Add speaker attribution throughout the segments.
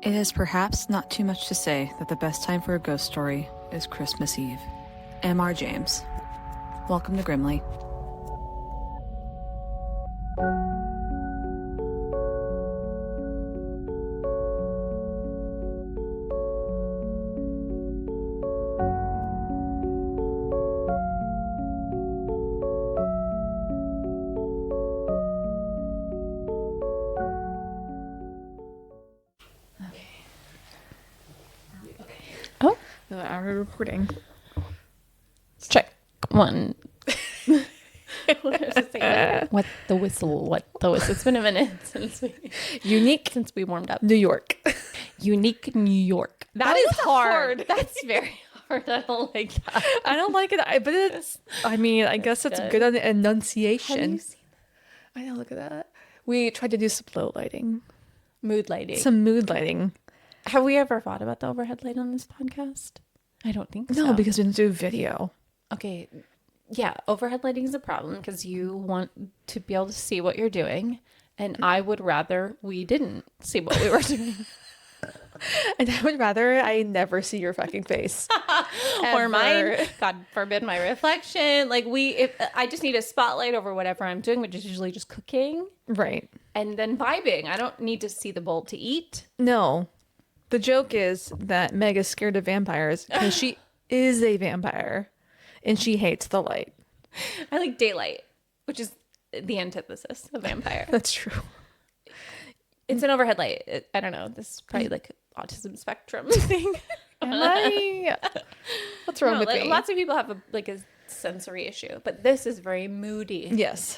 Speaker 1: It is perhaps not too much to say that the best time for a ghost story is Christmas Eve. M.R. James. Welcome to Grimly.
Speaker 2: Are we recording?
Speaker 3: Check one. What the whistle? It's been a minute since we warmed up.
Speaker 2: New York.
Speaker 3: Unique New York. That is hard. That's very hard. I don't like that.
Speaker 2: I don't like it, but it's. I mean, I guess it's good on the enunciation.
Speaker 3: Have you seen
Speaker 2: that? I know. Look at that. We tried to do some low lighting,
Speaker 3: mood lighting.
Speaker 2: Some mood lighting.
Speaker 3: Have we ever thought about the overhead light on this podcast? I don't think so.
Speaker 2: No, because we didn't do video.
Speaker 3: Okay. Yeah, overhead lighting is a problem because you want to be able to see what you're doing. And I would rather we didn't see what we were doing.
Speaker 2: And I would rather I never see your fucking face.
Speaker 3: Or mine. God forbid my reflection. Like I just need a spotlight over whatever I'm doing, which is usually just cooking.
Speaker 2: Right.
Speaker 3: And then vibing. I don't need to see the bowl to eat.
Speaker 2: No. The joke is that Meg is scared of vampires because she is a vampire and she hates the light.
Speaker 3: I like daylight, which is the antithesis of vampire.
Speaker 2: That's true.
Speaker 3: It's an overhead light. I don't know. This is probably like autism spectrum thing.
Speaker 2: What's wrong with me?
Speaker 3: Lots of people have a sensory issue, but this is very moody.
Speaker 2: Yes.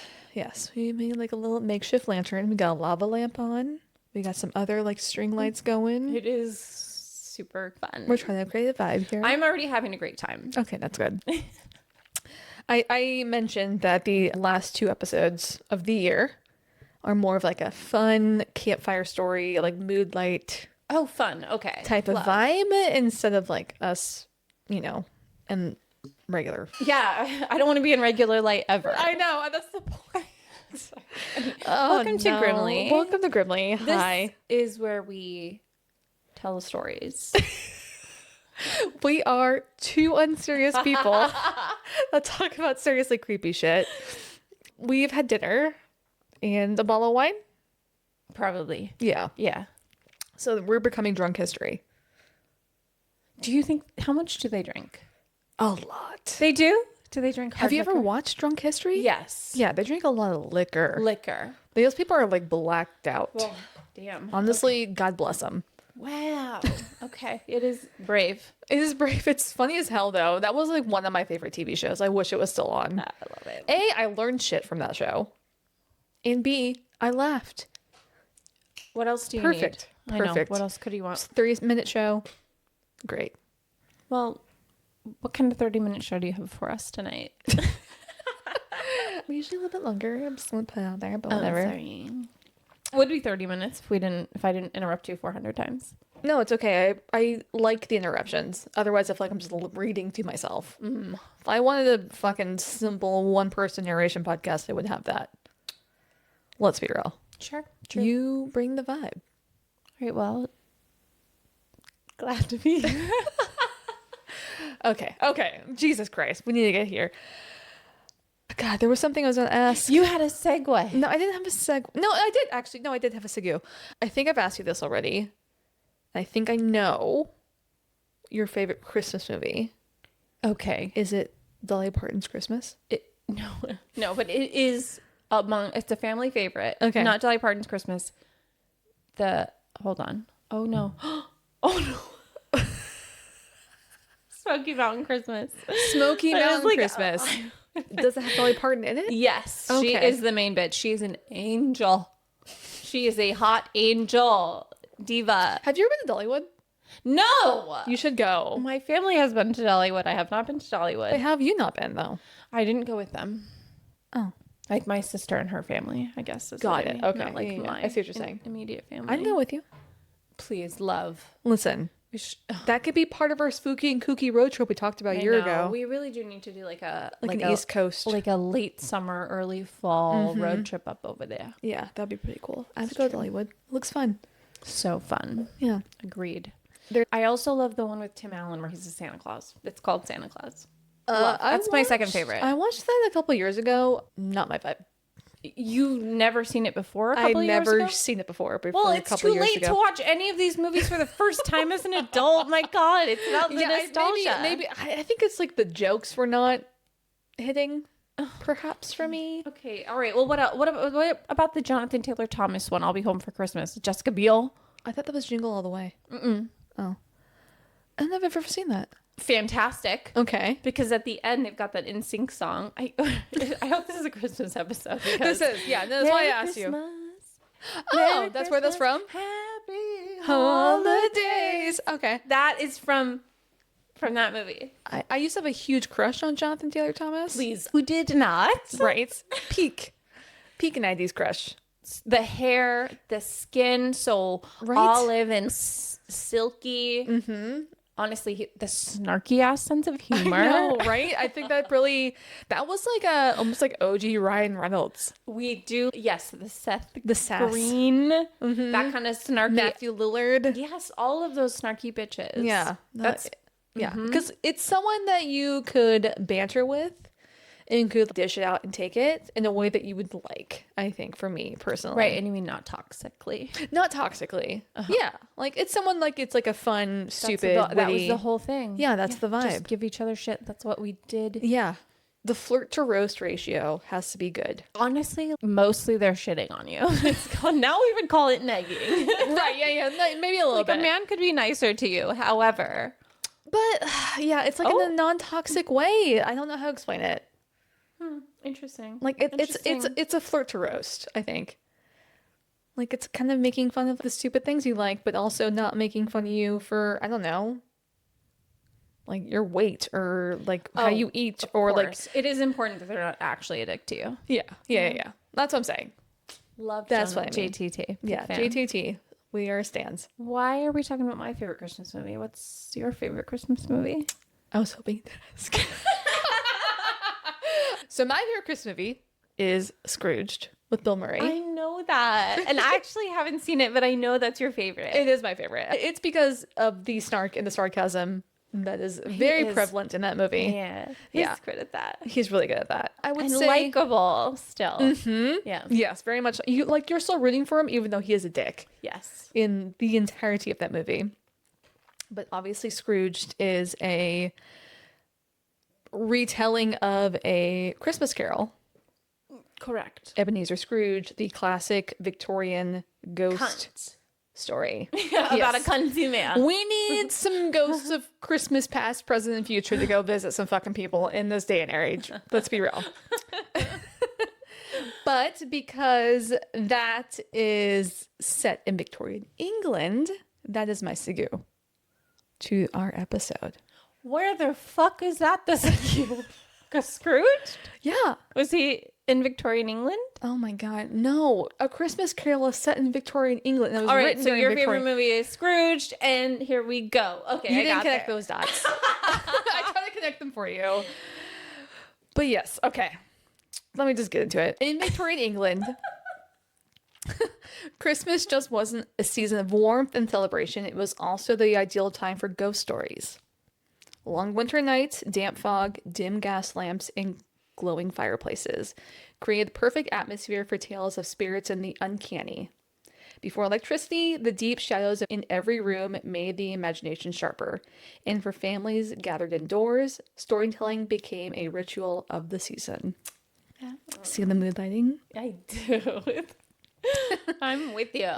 Speaker 2: We made like a little makeshift lantern. We got a lava lamp on. We got some other like string lights going.
Speaker 3: It is super fun.
Speaker 2: We're trying to create a vibe here.
Speaker 3: I'm already having a great time.
Speaker 2: Okay, that's good. I mentioned that the last 2 episodes of the year are more of like a fun campfire story, like mood light.
Speaker 3: Oh, fun. Okay.
Speaker 2: Type of vibe instead of like us, and regular.
Speaker 3: Yeah, I don't want to be in regular light ever.
Speaker 2: I know. That's the point.
Speaker 3: Welcome to Grimly.
Speaker 2: Welcome to Grimly. Hi.
Speaker 3: This is where we tell stories.
Speaker 2: We are 2 unserious people that talk about seriously creepy shit. We've had dinner and a bottle of wine.
Speaker 3: Probably.
Speaker 2: Yeah. So we're becoming drunk history.
Speaker 3: Do you think, how much do they drink?
Speaker 2: A lot.
Speaker 3: They do? Do they drink hard
Speaker 2: Have you
Speaker 3: liquor?
Speaker 2: ever watched Drunk History?
Speaker 3: Yes.
Speaker 2: Yeah, they drink a lot of liquor. Those people are like blacked out.
Speaker 3: Well, damn.
Speaker 2: Honestly, okay. God bless them.
Speaker 3: Wow. Okay. It is brave.
Speaker 2: It is brave. It's funny as hell, though. That was like one of my favorite TV shows. I wish it was still on.
Speaker 3: I love it.
Speaker 2: A, I learned shit from that show. And B, I laughed.
Speaker 3: What else do you
Speaker 2: Perfect.
Speaker 3: need?
Speaker 2: Perfect.
Speaker 3: What else could you want?
Speaker 2: 30-minute show. Great.
Speaker 3: Well, what kind of 30-minute show do you have for us tonight?
Speaker 2: We usually a little bit longer. I'm just going to put it out there, but whatever.
Speaker 3: Sorry. It would be 30 minutes if I didn't interrupt you 400 times.
Speaker 2: No, it's okay. I like the interruptions. Otherwise, I feel like I'm just reading to myself. Mm. If I wanted a fucking simple one-person narration podcast, I would have that. Let's be real.
Speaker 3: Sure. True.
Speaker 2: You bring the vibe.
Speaker 3: All right, well, glad to be here.
Speaker 2: Okay. Jesus Christ. We need to get here. God, there was something I was going to ask.
Speaker 3: You had a segue.
Speaker 2: No, I didn't have a segue. No, I did actually. No, I did have a segue. I think I've asked you this already. I think I know your favorite Christmas movie.
Speaker 3: Okay.
Speaker 2: Is it Dolly Parton's Christmas?
Speaker 3: No, but it is it's a family favorite.
Speaker 2: Okay.
Speaker 3: Not Dolly Parton's Christmas. Hold on. Oh no. Oh no. Smoky Mountain Christmas.
Speaker 2: Smoky Mountain Christmas. Does it have Dolly Parton in it?
Speaker 3: Yes.
Speaker 2: Okay.
Speaker 3: She is the main bitch. She is an angel. She is a hot angel diva.
Speaker 2: Have you ever been to Dollywood?
Speaker 3: No.
Speaker 2: You should go.
Speaker 3: My family has been to Dollywood. I have not been to Dollywood.
Speaker 2: But have you not been, though?
Speaker 3: I didn't go with them.
Speaker 2: Oh.
Speaker 3: Like my sister and her family, I guess.
Speaker 2: Got it. Okay.
Speaker 3: Not like my
Speaker 2: I see what you're saying.
Speaker 3: Immediate family.
Speaker 2: I'd go with you.
Speaker 3: Please, love.
Speaker 2: Listen. That could be part of our spooky and kooky road trip we talked about a year ago.
Speaker 3: We really do need to do like
Speaker 2: an East Coast,
Speaker 3: like a late summer, early fall road trip up over there.
Speaker 2: Yeah, that'd be pretty cool. I have to go to Dollywood. It looks fun.
Speaker 3: So fun.
Speaker 2: Yeah.
Speaker 3: Agreed.
Speaker 2: There-
Speaker 3: I also love the one with Tim Allen where he's a Santa Claus. It's called Santa Claus.
Speaker 2: That's
Speaker 3: my second favorite.
Speaker 2: I watched that a couple years ago. Not my vibe.
Speaker 3: You've never seen it before?
Speaker 2: I'd
Speaker 3: Years
Speaker 2: never
Speaker 3: ago?
Speaker 2: seen it before.
Speaker 3: Well, it's
Speaker 2: a couple
Speaker 3: too
Speaker 2: years
Speaker 3: late
Speaker 2: ago.
Speaker 3: to watch any of these movies for the first time as an adult. My God, it's about the nostalgia.
Speaker 2: Maybe I think it's like the jokes were not hitting, perhaps for me.
Speaker 3: Okay, all right. Well, what about the Jonathan Taylor Thomas one? I'll Be Home for Christmas. Jessica Biel.
Speaker 2: I thought that was Jingle All the Way. Oh, I don't know if I've ever seen that.
Speaker 3: Fantastic.
Speaker 2: Okay.
Speaker 3: Because at the end they've got that NSYNC song. I hope this is a Christmas episode.
Speaker 2: This is, yeah, no, that's why I asked you. Oh, that's where that's from?
Speaker 3: Happy
Speaker 2: Holidays. Okay.
Speaker 3: That is from that movie.
Speaker 2: I used to have a huge crush on Jonathan Taylor Thomas.
Speaker 3: Please, who did not?
Speaker 2: Right. Peak 90s crush.
Speaker 3: The hair, the skin, so
Speaker 2: Right?
Speaker 3: olive and silky. Mm-hmm. Honestly, the snarky ass sense of humor.
Speaker 2: No, right? I think that was like almost like OG Ryan Reynolds.
Speaker 3: We do, yes, the Seth
Speaker 2: sass.
Speaker 3: Green, that kind of snarky.
Speaker 2: Matthew Lillard.
Speaker 3: Yes, all of those snarky bitches.
Speaker 2: Yeah.
Speaker 3: That's
Speaker 2: Yeah. Because it's someone that you could banter with and could dish it out and take it in a way that you would like, I think, for me personally.
Speaker 3: right. And you mean not toxically?
Speaker 2: Not toxically. Yeah. Like it's someone like it's like a fun, stupid,
Speaker 3: that was
Speaker 2: witty-
Speaker 3: the whole thing.
Speaker 2: Yeah, that's the vibe.
Speaker 3: Just give each other shit. That's what we did.
Speaker 2: Yeah. The flirt to roast ratio has to be good.
Speaker 3: Honestly, mostly they're shitting on you. It's called, now we would call it negging.
Speaker 2: Right. Yeah. Maybe a little
Speaker 3: Like
Speaker 2: bit.
Speaker 3: a man could be nicer to you. However,
Speaker 2: But yeah, it's like in a non-toxic way. I don't know how to explain it.
Speaker 3: interesting.
Speaker 2: Like it's a flirt to roast, I think. Like it's kind of making fun of the stupid things you like, but also not making fun of you for, I don't know, like your weight or like how you eat or like
Speaker 3: it is important that they're not actually a dick to you.
Speaker 2: yeah. That's what I'm saying.
Speaker 3: Love
Speaker 2: That's what I mean.
Speaker 3: JTT.
Speaker 2: Yeah,
Speaker 3: Fan.
Speaker 2: JTT. We are stans.
Speaker 3: Why are we talking about my favorite Christmas movie? What's your favorite Christmas movie?
Speaker 2: I was hoping to ask. So my favorite Christmas movie is Scrooged with Bill Murray.
Speaker 3: I know that. And I actually haven't seen it, but I know that's your favorite.
Speaker 2: It is my favorite. It's because of the snark and the sarcasm that is very prevalent in that movie.
Speaker 3: Yeah. He's good at that.
Speaker 2: He's really good at that. I would
Speaker 3: And
Speaker 2: say
Speaker 3: likable still. Mm-hmm. Yeah.
Speaker 2: yes, very much. You're still rooting for him even though he is a dick
Speaker 3: Yes.
Speaker 2: in the entirety of that movie. But obviously Scrooged is a retelling of a Christmas Carol.
Speaker 3: Correct.
Speaker 2: Ebenezer Scrooge, the classic Victorian ghost story.
Speaker 3: About a cunty man.
Speaker 2: We need some ghosts of Christmas past, present, and future to go visit some fucking people in this day and age. Let's be real. But because that is set in Victorian England, that is my segue to our episode.
Speaker 3: Where the fuck is that Scrooge?
Speaker 2: Yeah.
Speaker 3: Was he in Victorian England?
Speaker 2: Oh my God. No. A Christmas Carol is set in Victorian England. It was
Speaker 3: All right,
Speaker 2: written
Speaker 3: so
Speaker 2: during
Speaker 3: your
Speaker 2: Victorian...
Speaker 3: favorite movie is Scrooged, and here we go. Okay,
Speaker 2: You
Speaker 3: I
Speaker 2: didn't
Speaker 3: got
Speaker 2: connect
Speaker 3: there.
Speaker 2: those dots. I tried to connect them for you. But yes, okay. Let me just get into it. In Victorian England, Christmas just wasn't a season of warmth and celebration. It was also the ideal time for ghost stories. Long winter nights, damp fog, dim gas lamps, and glowing fireplaces created the perfect atmosphere for tales of spirits and the uncanny. Before electricity, the deep shadows in every room made the imagination sharper. And for families gathered indoors, storytelling became a ritual of the season. See the mood lighting?
Speaker 3: I do. I'm with you.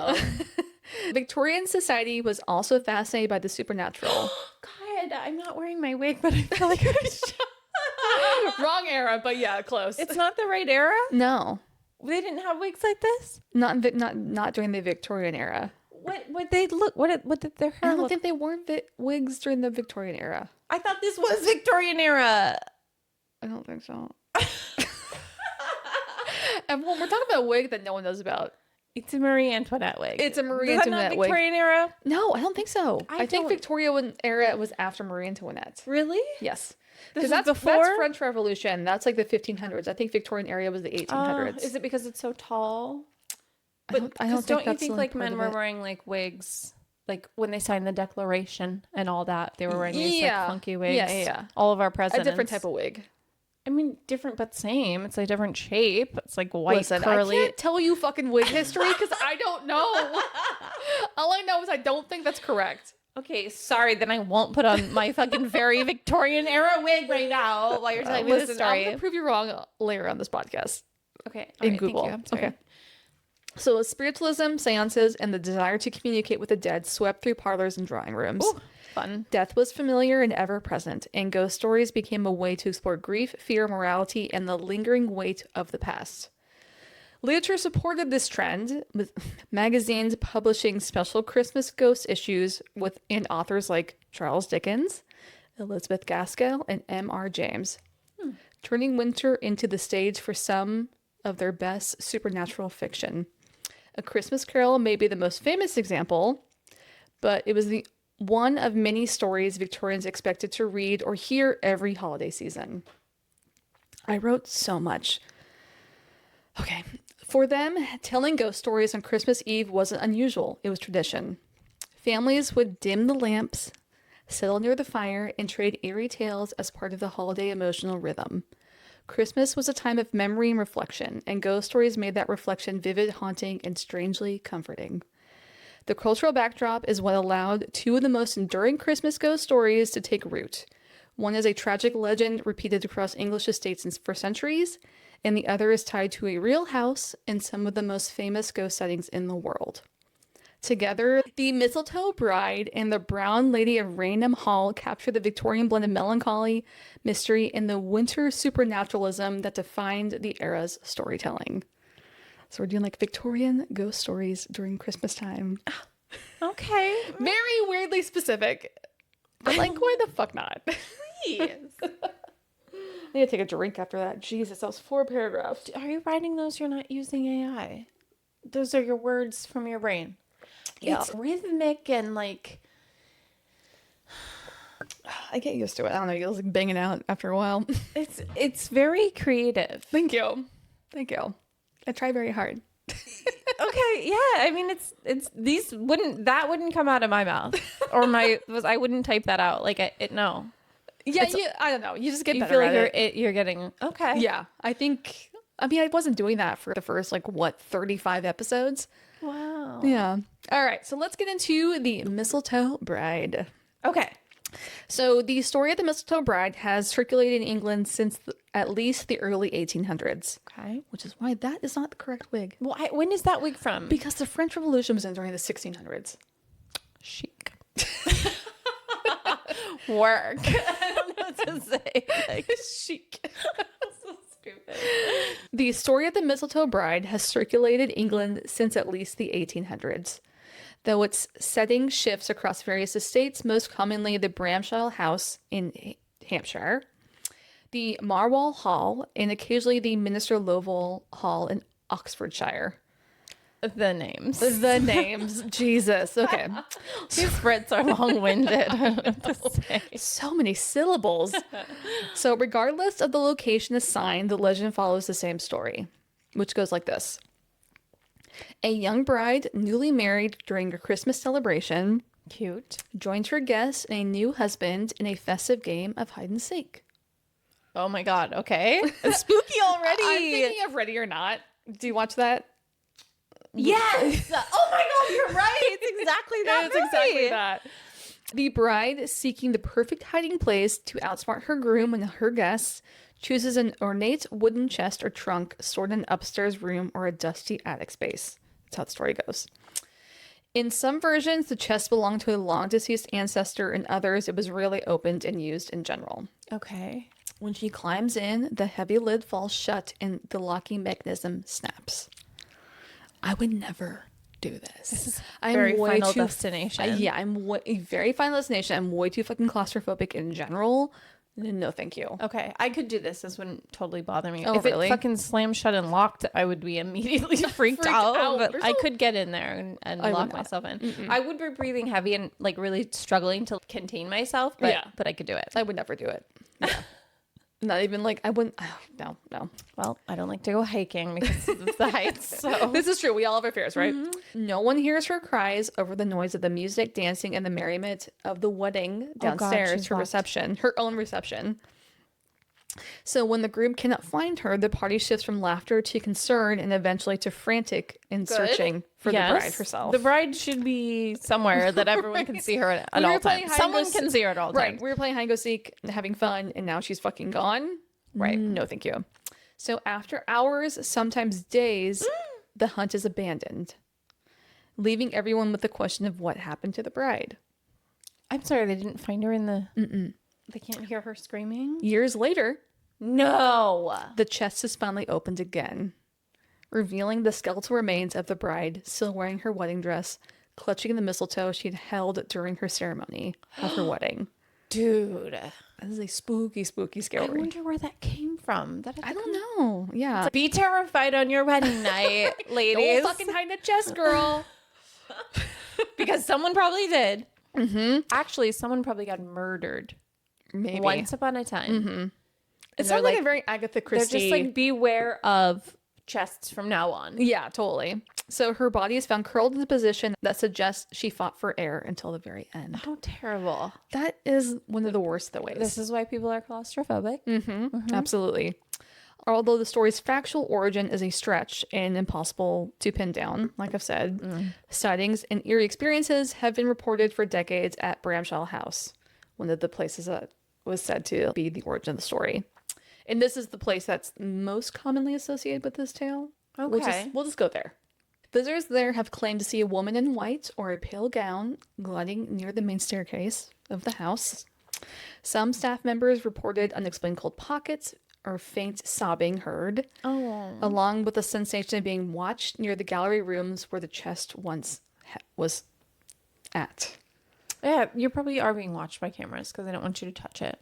Speaker 2: Victorian society was also fascinated by the supernatural.
Speaker 3: God, I'm not wearing my wig, but I feel like I should.
Speaker 2: Wrong era, but yeah, close.
Speaker 3: It's not the right era?
Speaker 2: No,
Speaker 3: They didn't have wigs like this?
Speaker 2: not during the Victorian era.
Speaker 3: What they look? What did their
Speaker 2: I
Speaker 3: hair
Speaker 2: don't
Speaker 3: look?
Speaker 2: think they wore wigs during the Victorian era.
Speaker 3: I thought this was Victorian era.
Speaker 2: I don't think so. And we're talking about a wig that no one knows about.
Speaker 3: It's a Marie Antoinette wig.
Speaker 2: It's a Marie
Speaker 3: Is that
Speaker 2: Antoinette
Speaker 3: not
Speaker 2: wig.
Speaker 3: Victorian era?
Speaker 2: No, I don't think so. I think
Speaker 3: don't-
Speaker 2: Victorian era was after Marie Antoinette.
Speaker 3: Really?
Speaker 2: Yes.
Speaker 3: This
Speaker 2: Because
Speaker 3: is
Speaker 2: that's
Speaker 3: before?
Speaker 2: French Revolution. That's like the 1500s. I think Victorian era was the 1800s.
Speaker 3: Is it because it's so tall?
Speaker 2: I don't think
Speaker 3: don't you
Speaker 2: that's
Speaker 3: think
Speaker 2: like
Speaker 3: like
Speaker 2: part
Speaker 3: men
Speaker 2: of
Speaker 3: were
Speaker 2: it.
Speaker 3: wearing like wigs, like when they signed the Declaration and all that, they were wearing these like funky wigs.
Speaker 2: Yeah.
Speaker 3: All of our
Speaker 2: A
Speaker 3: presidents.
Speaker 2: different type of wig.
Speaker 3: I mean, different but same. It's a different shape. It's like white
Speaker 2: Listen,
Speaker 3: curly.
Speaker 2: I can't tell you fucking wig history because I don't know. All I know is I don't think that's correct.
Speaker 3: Okay, sorry. Then I won't put on my fucking very Victorian era wig right now while you're telling me this
Speaker 2: Listen,
Speaker 3: story.
Speaker 2: I'm gonna prove you wrong later on this podcast.
Speaker 3: Okay,
Speaker 2: In
Speaker 3: right,
Speaker 2: Google.
Speaker 3: Thank you. I'm sorry.
Speaker 2: Okay. So spiritualism, seances, and the desire to communicate with the dead swept through parlors and drawing rooms.
Speaker 3: Ooh, fun.
Speaker 2: Death was familiar and ever present, and ghost stories became a way to explore grief, fear, morality, and the lingering weight of the past. Literature supported this trend, with magazines publishing special Christmas ghost issues in authors like Charles Dickens, Elizabeth Gaskell, and M.R. James, turning winter into the stage for some of their best supernatural fiction. A Christmas Carol may be the most famous example, but it was the one of many stories Victorians expected to read or hear every holiday season. I wrote so much. Okay. For them, telling ghost stories on Christmas Eve wasn't unusual. It was tradition. Families would dim the lamps, settle near the fire, and trade eerie tales as part of the holiday emotional rhythm. Christmas was a time of memory and reflection, and ghost stories made that reflection vivid, haunting, and strangely comforting. The cultural backdrop is what allowed two of the most enduring Christmas ghost stories to take root. One is a tragic legend repeated across English estates for centuries, and the other is tied to a real house and some of the most famous ghost sightings in the world. Together, the Mistletoe Bride and the Brown Lady of Raynham Hall capture the Victorian blend of melancholy, mystery, and the winter supernaturalism that defined the era's storytelling. So we're doing like Victorian ghost stories during Christmas time.
Speaker 3: Okay.
Speaker 2: Very weirdly specific, but like, why the fuck not?
Speaker 3: Please.
Speaker 2: I need to take a drink after that. Jesus, that was 4 paragraphs.
Speaker 3: Are you writing those? You're not using AI. Those are your words from your brain.
Speaker 2: Yeah.
Speaker 3: It's rhythmic and like
Speaker 2: I get used to it. I don't know. You're like banging out after a while.
Speaker 3: it's very creative.
Speaker 2: Thank you. Thank you. I try very hard.
Speaker 3: Okay, yeah. I mean, it's these wouldn't come out of my mouth or I wouldn't type that out. Like no.
Speaker 2: Yeah, I don't know. You just get
Speaker 3: You
Speaker 2: better
Speaker 3: feel like
Speaker 2: at
Speaker 3: you're getting okay.
Speaker 2: Yeah, I think. I mean, I wasn't doing that for the first 35 episodes.
Speaker 3: Wow.
Speaker 2: Yeah. All right. So let's get into the Mistletoe Bride.
Speaker 3: Okay.
Speaker 2: So the story of the Mistletoe Bride has circulated in England since at least the early 1800s.
Speaker 3: Okay.
Speaker 2: Which is why that is not the correct wig.
Speaker 3: Well, when is that wig from?
Speaker 2: Because the French Revolution was in during the 1600s.
Speaker 3: Chic. Work. I don't know what to say. Like,
Speaker 2: Chic.
Speaker 3: so stupid.
Speaker 2: The story of the Mistletoe Bride has circulated England since at least the 1800s. Though its setting shifts across various estates, most commonly the Bramshall House in Hampshire, the Marwall Hall, and occasionally the Minister Lovell Hall in Oxfordshire.
Speaker 3: The names.
Speaker 2: The names. Jesus. Okay.
Speaker 3: These Brits are long-winded. I don't know what to say.
Speaker 2: So many syllables. So regardless of the location assigned, the legend follows the same story, which goes like this. A young bride, newly married during a Christmas celebration,
Speaker 3: Cute.
Speaker 2: joins her guests and a new husband in a festive game of hide and seek.
Speaker 3: Oh my god. Okay. It's spooky already.
Speaker 2: I'm thinking of Ready or Not. Do you watch that?
Speaker 3: Yes. Oh my god, you're right. It's exactly that.
Speaker 2: It's exactly that. The bride, seeking the perfect hiding place to outsmart her groom and her guests, chooses an ornate wooden chest or trunk stored in an upstairs room or a dusty attic space. That's how the story goes. In some versions, the chest belonged to a long-deceased ancestor. In others, it was rarely opened and used in general.
Speaker 3: Okay.
Speaker 2: When she climbs in, the heavy lid falls shut and the locking mechanism snaps. I would never do this. I'm
Speaker 3: very
Speaker 2: way
Speaker 3: Final
Speaker 2: too
Speaker 3: Destination.
Speaker 2: Yeah, I'm very Final Destination. I'm way too fucking claustrophobic in general. No, thank you.
Speaker 3: Okay, I could do this. This wouldn't totally bother me.
Speaker 2: Oh,
Speaker 3: if
Speaker 2: really?
Speaker 3: it fucking slammed shut and locked, I would be immediately freaked out. But I could get in there and
Speaker 2: I would
Speaker 3: lock
Speaker 2: not.
Speaker 3: myself in. I would be breathing heavy and like really struggling to contain myself. But,
Speaker 2: Yeah.
Speaker 3: but I could do it.
Speaker 2: I would never do it. Yeah. Not even like, I wouldn't, oh, no.
Speaker 3: Well, I don't like to go hiking because of the heights. So
Speaker 2: This is true. We all have our fears, right? No one hears her cries over the noise of the music, dancing, and the merriment of the wedding downstairs,
Speaker 3: she's
Speaker 2: her
Speaker 3: locked.
Speaker 2: reception, her own reception. So when the group cannot find her, the party shifts from laughter to concern and eventually to frantic in searching for the bride herself.
Speaker 3: The bride should be somewhere that everyone can see her at
Speaker 2: We were
Speaker 3: all
Speaker 2: playing
Speaker 3: times.
Speaker 2: hide and go
Speaker 3: Someone can see her at all
Speaker 2: Right.
Speaker 3: times.
Speaker 2: We were playing hide and go seek and having fun, and now she's fucking gone.
Speaker 3: Right.
Speaker 2: No, thank you. So after hours, sometimes days, the hunt is abandoned, leaving everyone with the question of what happened to the bride.
Speaker 3: I'm sorry, they didn't find her in the... They can't hear her screaming?
Speaker 2: Years later,
Speaker 3: No!
Speaker 2: the chest is finally opened again, revealing the skeletal remains of the bride still wearing her wedding dress, clutching the mistletoe she'd held during her ceremony of her wedding.
Speaker 3: Dude.
Speaker 2: That is a spooky, spooky
Speaker 3: I
Speaker 2: story.
Speaker 3: wonder where that came from.
Speaker 2: I don't know. Yeah.
Speaker 3: Be terrified on your wedding night, ladies.
Speaker 2: Don't fucking hide the chest, girl.
Speaker 3: Because someone probably did. Actually, someone probably got murdered
Speaker 2: Maybe.
Speaker 3: once upon a time.
Speaker 2: It sounds like a very Agatha Christie.
Speaker 3: They're just like, beware of chests from now on.
Speaker 2: Yeah, totally. So her body is found curled in a position that suggests she fought for air until the very end.
Speaker 3: How terrible.
Speaker 2: That is one of the worst of the ways.
Speaker 3: This is why people are claustrophobic.
Speaker 2: Absolutely. Although the story's factual origin is a stretch and impossible to pin down, like I've said, sightings and eerie experiences have been reported for decades at Bramshall House, one of the places that was said to be the origin of the story. And this is the place that's most commonly associated with this tale.
Speaker 3: Okay.
Speaker 2: We'll just go there. Visitors there have claimed to see a woman in white or a pale gown gliding near the main staircase of the house. Some staff members reported unexplained cold pockets or faint sobbing heard, along with the sensation of being watched near the gallery rooms where the chest once was at.
Speaker 3: Yeah, you probably are being watched by cameras because they don't want you to touch it.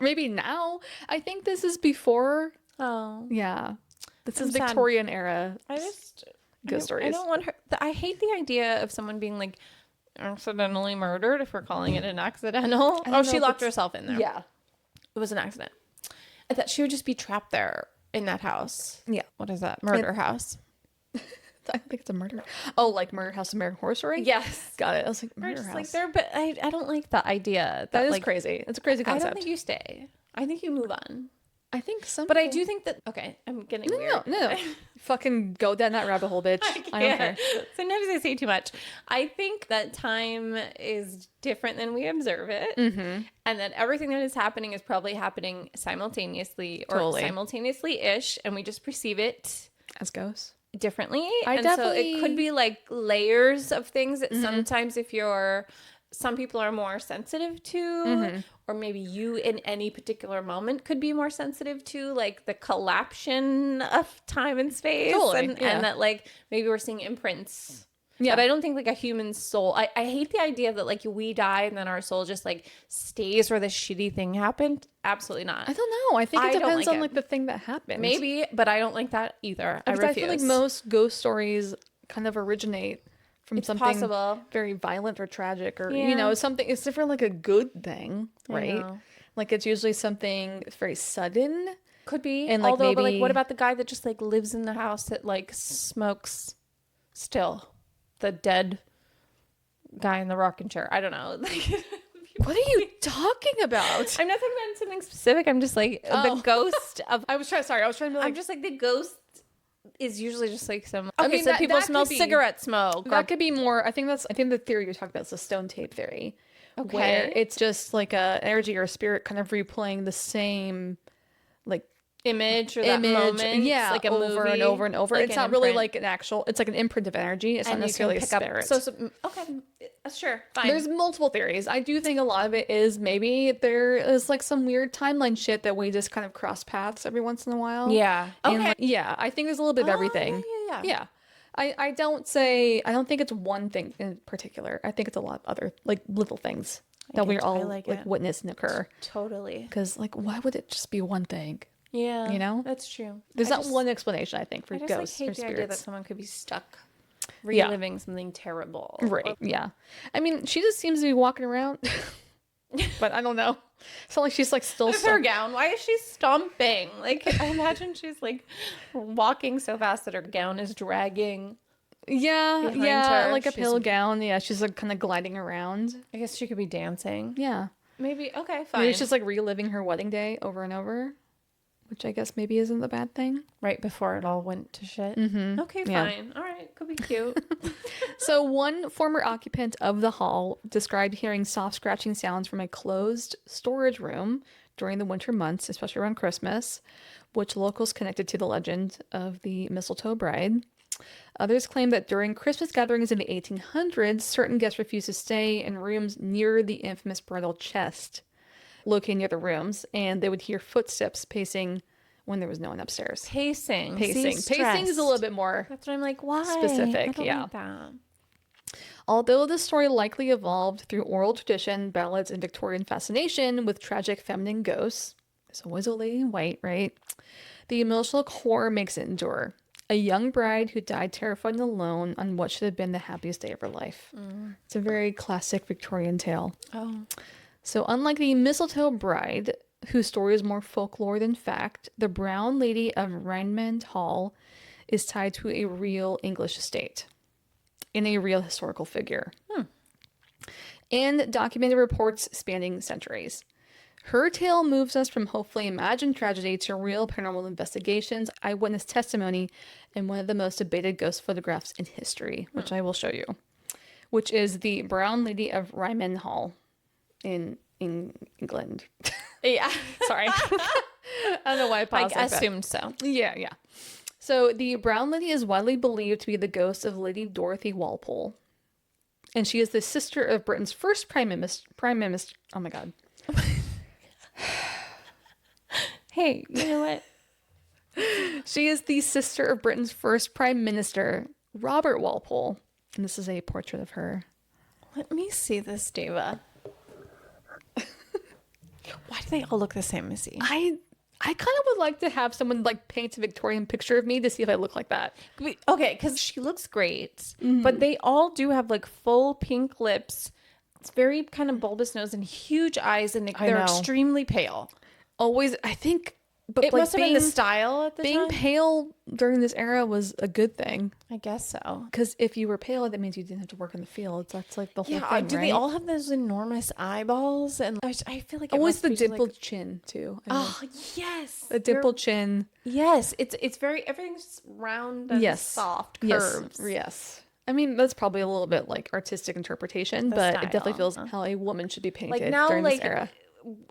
Speaker 2: Maybe now. I think this is before.
Speaker 3: Oh.
Speaker 2: Yeah. This
Speaker 3: I'm
Speaker 2: is
Speaker 3: sad.
Speaker 2: Victorian era
Speaker 3: ghost
Speaker 2: stories.
Speaker 3: I don't want her. I hate the idea of someone being like accidentally murdered, if we're calling it an accidental.
Speaker 2: don't
Speaker 3: Oh,
Speaker 2: know
Speaker 3: she
Speaker 2: if
Speaker 3: locked
Speaker 2: it's-
Speaker 3: herself in there.
Speaker 2: Yeah.
Speaker 3: It was an accident. I thought she would just be trapped there in that house.
Speaker 2: Yeah.
Speaker 3: What is that? Murder house.
Speaker 2: I think it's a murder. Oh, like Murder House American Horror Story?
Speaker 3: Yes.
Speaker 2: Got it. I was like,
Speaker 3: Or
Speaker 2: Murder
Speaker 3: just
Speaker 2: House.
Speaker 3: like there, but I don't like the idea
Speaker 2: that is
Speaker 3: like,
Speaker 2: crazy. It's a crazy
Speaker 3: I
Speaker 2: concept.
Speaker 3: don't think you stay. I think you move on.
Speaker 2: I think some
Speaker 3: But I
Speaker 2: people-
Speaker 3: do think that okay, I'm getting
Speaker 2: No,
Speaker 3: weird.
Speaker 2: no. Fucking go down that rabbit hole, bitch. I don't care.
Speaker 3: Sometimes I say too much. I think that time is different than we observe it, and that everything that is happening is probably happening simultaneously or
Speaker 2: Totally.
Speaker 3: simultaneously-ish, and we just perceive it
Speaker 2: As ghosts.
Speaker 3: differently.
Speaker 2: I
Speaker 3: and so
Speaker 2: definitely-
Speaker 3: it could be like layers of things that sometimes if you're some people are more sensitive to or maybe you in any particular moment could be more sensitive to like the collapsion of time and space
Speaker 2: Totally, yeah.
Speaker 3: and that like maybe we're seeing imprints.
Speaker 2: Yeah.
Speaker 3: But I don't think like a human soul. I hate the idea that like we die and then our soul just like stays where this shitty thing happened. Absolutely not.
Speaker 2: I don't know. I think
Speaker 3: I
Speaker 2: it
Speaker 3: don't
Speaker 2: depends
Speaker 3: like
Speaker 2: on
Speaker 3: it.
Speaker 2: like the thing that happened.
Speaker 3: Maybe, but I don't like that either. I
Speaker 2: Because
Speaker 3: refuse.
Speaker 2: I feel like most ghost stories kind of originate from something
Speaker 3: possible.
Speaker 2: very violent or tragic or,
Speaker 3: Yeah.
Speaker 2: something. It's never like a good thing, right?
Speaker 3: know.
Speaker 2: Like it's usually something very sudden.
Speaker 3: Could be.
Speaker 2: And, like,
Speaker 3: Although, but like,
Speaker 2: maybe-
Speaker 3: what about the guy that just like lives in the house that like smokes still? The dead guy in the rocking chair. I don't know. Like,
Speaker 2: What are you talking about?
Speaker 3: I'm not talking about something specific. I'm just like
Speaker 2: Oh.
Speaker 3: the ghost of.
Speaker 2: I was trying to be like,
Speaker 3: I'm just like the ghost is usually just like some.
Speaker 2: I
Speaker 3: Okay,
Speaker 2: mean,
Speaker 3: so
Speaker 2: that-
Speaker 3: people
Speaker 2: that
Speaker 3: smell
Speaker 2: could be-
Speaker 3: cigarette smoke.
Speaker 2: that could be more. I think the theory you're talking about is the stone tape theory.
Speaker 3: Okay.
Speaker 2: Where it's just like a energy or a spirit kind of replaying the same like
Speaker 3: image or that
Speaker 2: image,
Speaker 3: moment.
Speaker 2: yeah,
Speaker 3: like a
Speaker 2: over
Speaker 3: movie,
Speaker 2: and over and over.
Speaker 3: like
Speaker 2: it's
Speaker 3: an
Speaker 2: not really
Speaker 3: imprint.
Speaker 2: like an actual. It's like an imprint of energy. It's not
Speaker 3: And you can
Speaker 2: necessarily a
Speaker 3: pick up.
Speaker 2: spirit.
Speaker 3: So okay, sure, fine.
Speaker 2: There's multiple theories. I do think a lot of it is maybe there is like some weird timeline shit that we just kind of cross paths every once in a while.
Speaker 3: yeah.
Speaker 2: And,
Speaker 3: Okay.
Speaker 2: like, yeah, I think there's a little bit of
Speaker 3: Oh,
Speaker 2: everything.
Speaker 3: yeah.
Speaker 2: I don't think it's one thing in particular. I think it's a lot of other like little things that we're all
Speaker 3: like
Speaker 2: like
Speaker 3: it.
Speaker 2: witness and occur.
Speaker 3: Totally.
Speaker 2: Because like, why would it just be one thing?
Speaker 3: Yeah.
Speaker 2: You know?
Speaker 3: That's true.
Speaker 2: There's
Speaker 3: I
Speaker 2: not
Speaker 3: just-
Speaker 2: one explanation. I think for
Speaker 3: I just
Speaker 2: ghosts
Speaker 3: like
Speaker 2: or
Speaker 3: hate the idea that
Speaker 2: spirits.
Speaker 3: someone could be stuck
Speaker 2: Yeah.
Speaker 3: reliving something terrible.
Speaker 2: Right. Yeah. I mean, she just seems to be walking around. But I don't know. It's not like she's like still
Speaker 3: With her gown. Why is she stomping? Like, I imagine she's like walking so fast that her gown is dragging.
Speaker 2: Yeah,
Speaker 3: behind
Speaker 2: yeah,
Speaker 3: her.
Speaker 2: like a
Speaker 3: She's-
Speaker 2: pale gown. Yeah, she's like kind of gliding around.
Speaker 3: I guess she could be dancing.
Speaker 2: Yeah.
Speaker 3: Maybe. Okay, fine.
Speaker 2: Maybe it's just like reliving her wedding day over and over, which I guess maybe isn't a bad thing.
Speaker 3: right before it all went to shit.
Speaker 2: Mm-hmm.
Speaker 3: Okay,
Speaker 2: Yeah.
Speaker 3: fine. All right, could be cute.
Speaker 2: So one former occupant of the hall described hearing soft scratching sounds from a closed storage room during the winter months, especially around Christmas, which locals connected to the legend of the Mistletoe Bride. Others claim that during Christmas gatherings in the 1800s, certain guests refused to stay in rooms near the infamous bridal chest located near the rooms, and they would hear footsteps pacing when there was no one upstairs.
Speaker 3: Pacing.
Speaker 2: Pacing.
Speaker 3: See,
Speaker 2: Pacing is a little
Speaker 3: stressed.
Speaker 2: bit more
Speaker 3: That's what I'm like, why?
Speaker 2: specific,
Speaker 3: I don't
Speaker 2: yeah.
Speaker 3: like that.
Speaker 2: Although the story likely evolved through oral tradition, ballads, and Victorian fascination with tragic feminine ghosts, there's always a lady in white, right? The emotional core makes it endure. A young bride who died terrified and alone on what should have been the happiest day of her life. It's a very classic Victorian tale.
Speaker 3: Oh.
Speaker 2: So unlike the Mistletoe Bride, whose story is more folklore than fact, the Brown Lady of Raynham Hall is tied to a real English estate and a real historical figure. And documented reports spanning centuries. Her tale moves us from hopefully imagined tragedy to real paranormal investigations, eyewitness testimony, and one of the most debated ghost photographs in history, which I will show you, which is the Brown Lady of Raynham Hall in England.
Speaker 3: Yeah.
Speaker 2: Sorry. I don't know why I paused
Speaker 3: I
Speaker 2: like that.
Speaker 3: assumed so.
Speaker 2: Yeah, yeah. So the Brown Lady is widely believed to be the ghost of Lady Dorothy Walpole. And she is the sister of Britain's first prime minister. Oh my God.
Speaker 3: Hey, you know what?
Speaker 2: She is the sister of Britain's first prime minister, Robert Walpole. And this is a portrait of her.
Speaker 3: Let me see this, Deva. Why do they all look the same, Missy?
Speaker 2: I kind of would like to have someone like paint a Victorian picture of me to see if I look like that.
Speaker 3: Okay, because she looks great, but they all do have like full pink lips. It's very kind of bulbous nose and huge eyes, and they're
Speaker 2: know.
Speaker 3: extremely pale.
Speaker 2: Always, I think, but
Speaker 3: It
Speaker 2: like
Speaker 3: must have been the style at the
Speaker 2: being
Speaker 3: time.
Speaker 2: pale during this era was a good thing.
Speaker 3: I guess so.
Speaker 2: Because if you were pale, that means you didn't have to work in the fields. That's like the whole
Speaker 3: Yeah,
Speaker 2: thing,
Speaker 3: do
Speaker 2: right?
Speaker 3: they all have those enormous eyeballs? And I feel like it
Speaker 2: Always
Speaker 3: must
Speaker 2: the
Speaker 3: be just,
Speaker 2: dimpled
Speaker 3: like,
Speaker 2: chin too.
Speaker 3: oh yes,
Speaker 2: the dimpled chin.
Speaker 3: Yes, it's very everything's round and
Speaker 2: Yes,
Speaker 3: soft curves.
Speaker 2: Yes, yes. I mean, that's probably a little bit like artistic interpretation,
Speaker 3: The
Speaker 2: but
Speaker 3: style,
Speaker 2: it definitely feels how a woman should be painted
Speaker 3: Like now,
Speaker 2: during
Speaker 3: like
Speaker 2: this era.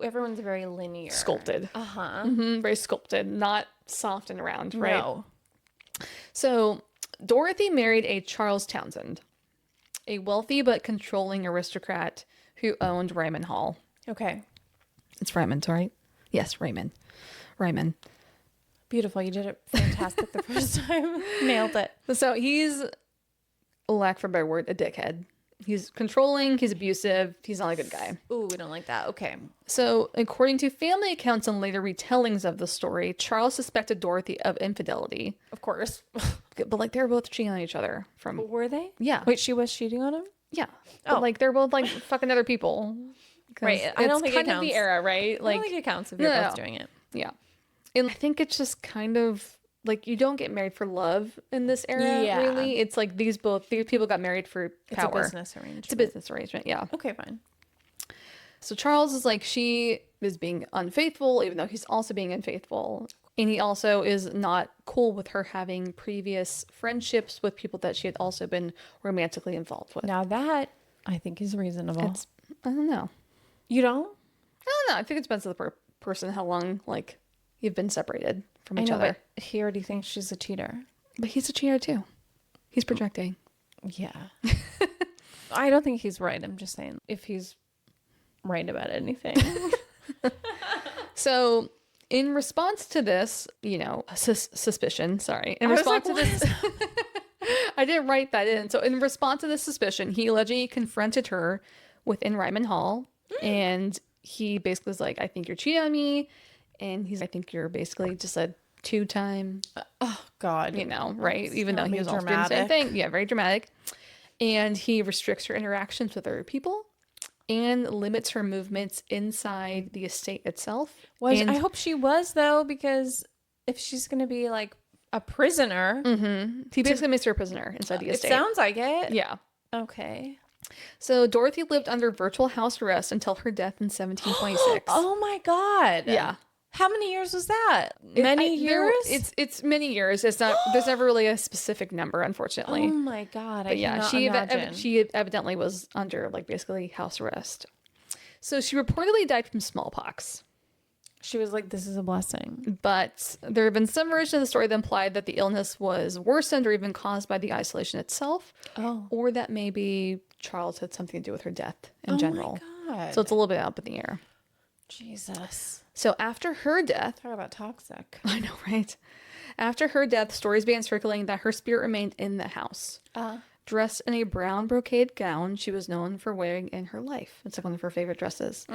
Speaker 3: everyone's very linear,
Speaker 2: Sculpted.
Speaker 3: Uh-huh.
Speaker 2: Very sculpted, not soft and round, right?
Speaker 3: No.
Speaker 2: So, Dorothy married a Charles Townsend, a wealthy but controlling aristocrat who owned Raymond Hall.
Speaker 3: Okay.
Speaker 2: It's Raymond, right? Yes, Raymond. Raymond.
Speaker 3: Beautiful. You did it fantastic the first time. Nailed it.
Speaker 2: So he's, lack for a better word, a dickhead. He's controlling, he's abusive, he's not a good guy.
Speaker 3: Ooh, we don't like that. Okay.
Speaker 2: So, according to family accounts and later retellings of the story, Charles suspected Dorothy of infidelity.
Speaker 3: Of course.
Speaker 2: But like they were both cheating on each other from
Speaker 3: Were they?
Speaker 2: Yeah.
Speaker 3: Wait, she was cheating on him?
Speaker 2: Yeah. But
Speaker 3: Oh.
Speaker 2: like they're both like fucking other people. 'Cause
Speaker 3: Right, I don't
Speaker 2: it's
Speaker 3: think it
Speaker 2: kind of the
Speaker 3: counts.
Speaker 2: era, right?
Speaker 3: I
Speaker 2: Like
Speaker 3: don't think it counts if you're
Speaker 2: No,
Speaker 3: both
Speaker 2: no.
Speaker 3: doing it.
Speaker 2: yeah. And I think it's just kind of like you don't get married for love in this era,
Speaker 3: Yeah.
Speaker 2: really. It's like these people got married for power.
Speaker 3: It's a business arrangement.
Speaker 2: It's a business arrangement, yeah.
Speaker 3: Okay, fine.
Speaker 2: So Charles is like, she is being unfaithful, even though he's also being unfaithful. And he also is not cool with her having previous friendships with people that she had also been romantically involved with.
Speaker 3: Now that I think is reasonable.
Speaker 2: It's, I don't know.
Speaker 3: You don't?
Speaker 2: I don't know. I think it depends on the person, how long, like, you've been separated from
Speaker 3: I
Speaker 2: each
Speaker 3: know,
Speaker 2: other.
Speaker 3: but he already thinks she's a cheater.
Speaker 2: But he's a cheater, too. He's projecting.
Speaker 3: Yeah. I don't think he's right. I'm just saying if he's right about anything.
Speaker 2: So, in response to this, suspicion, sorry. In
Speaker 3: I was
Speaker 2: response
Speaker 3: like,
Speaker 2: to this, I didn't write that in. So, in response to this suspicion, he allegedly confronted her within Ryman Hall. And he basically was like, I think you're cheating on me. And I think you're basically just a two-time,
Speaker 3: Oh God.
Speaker 2: right? Even though he was also doing the same
Speaker 3: dramatic.
Speaker 2: thing. Yeah, very dramatic. And he restricts her interactions with other people. and limits her movements inside the estate itself.
Speaker 3: Was
Speaker 2: And
Speaker 3: I hope she was, though, because if she's going to be like a prisoner,
Speaker 2: he basically makes her a prisoner inside the
Speaker 3: it
Speaker 2: estate.
Speaker 3: sounds like it.
Speaker 2: Yeah.
Speaker 3: Okay.
Speaker 2: So Dorothy lived under virtual house arrest until her death in 1726.
Speaker 3: Oh my God.
Speaker 2: Yeah.
Speaker 3: How many years was that? Many years?
Speaker 2: It's many years. It's not. There's never really a specific number, unfortunately.
Speaker 3: Oh my God. I
Speaker 2: But yeah,
Speaker 3: cannot
Speaker 2: she
Speaker 3: imagine.
Speaker 2: she evidently was under like basically house arrest. So she reportedly died from smallpox.
Speaker 3: She was like, this is a blessing.
Speaker 2: But there have been some versions of the story that implied that the illness was worsened or even caused by the isolation itself.
Speaker 3: Oh.
Speaker 2: Or that maybe Charles had something to do with her death in general.
Speaker 3: Oh my God.
Speaker 2: So it's a little bit up in the air.
Speaker 3: Jesus.
Speaker 2: So after her death,
Speaker 3: Talk about toxic.
Speaker 2: I know, right? After her death, stories began circulating that her spirit remained in the house. Dressed in a brown brocade gown she was known for wearing in her life. It's like one of her favorite dresses.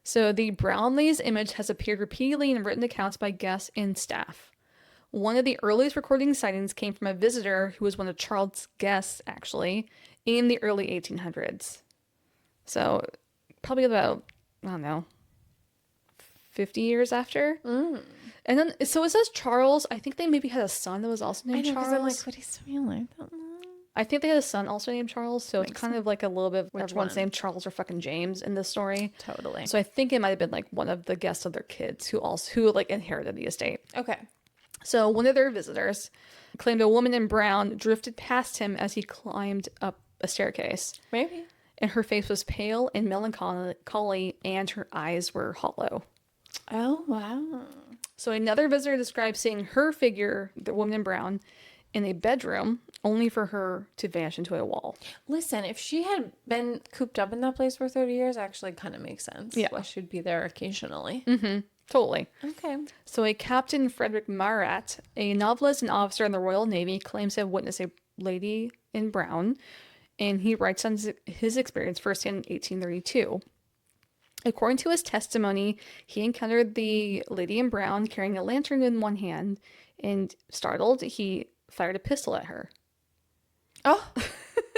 Speaker 2: So the Brownlees image has appeared repeatedly in written accounts by guests and staff. One of the earliest recording sightings came from a visitor who was one of Charles' guests, actually, in the early 1800s. So probably about, I don't know, 50 years after. And then, so it says Charles. I think they maybe had a son that was also named Charles.
Speaker 3: I'm like, what is so like that?
Speaker 2: I think they had a son also named Charles, so it's kind of like a little bit of everyone's
Speaker 3: one?
Speaker 2: named Charles or fucking James in this story.
Speaker 3: Totally.
Speaker 2: So I think it might have been like one of the guests of their kids who like inherited the estate.
Speaker 3: Okay.
Speaker 2: So one of their visitors claimed a woman in brown drifted past him as he climbed up a staircase.
Speaker 3: Maybe.
Speaker 2: And her face was pale and melancholy, and her eyes were hollow.
Speaker 3: Oh, wow.
Speaker 2: So another visitor described seeing her figure, the woman in brown, in a bedroom, only for her to vanish into a wall.
Speaker 3: Listen, if she had been cooped up in that place for 30 years, actually kind of makes sense.
Speaker 2: Yeah.
Speaker 3: Why she'd be there occasionally.
Speaker 2: Totally.
Speaker 3: Okay.
Speaker 2: So a Captain Frederick Marat, a novelist and officer in the Royal Navy, claims to have witnessed a lady in brown, and he writes on his experience firsthand in 1832. According to his testimony, he encountered the lady in brown carrying a lantern in one hand, and startled, he fired a pistol at her.
Speaker 3: Oh,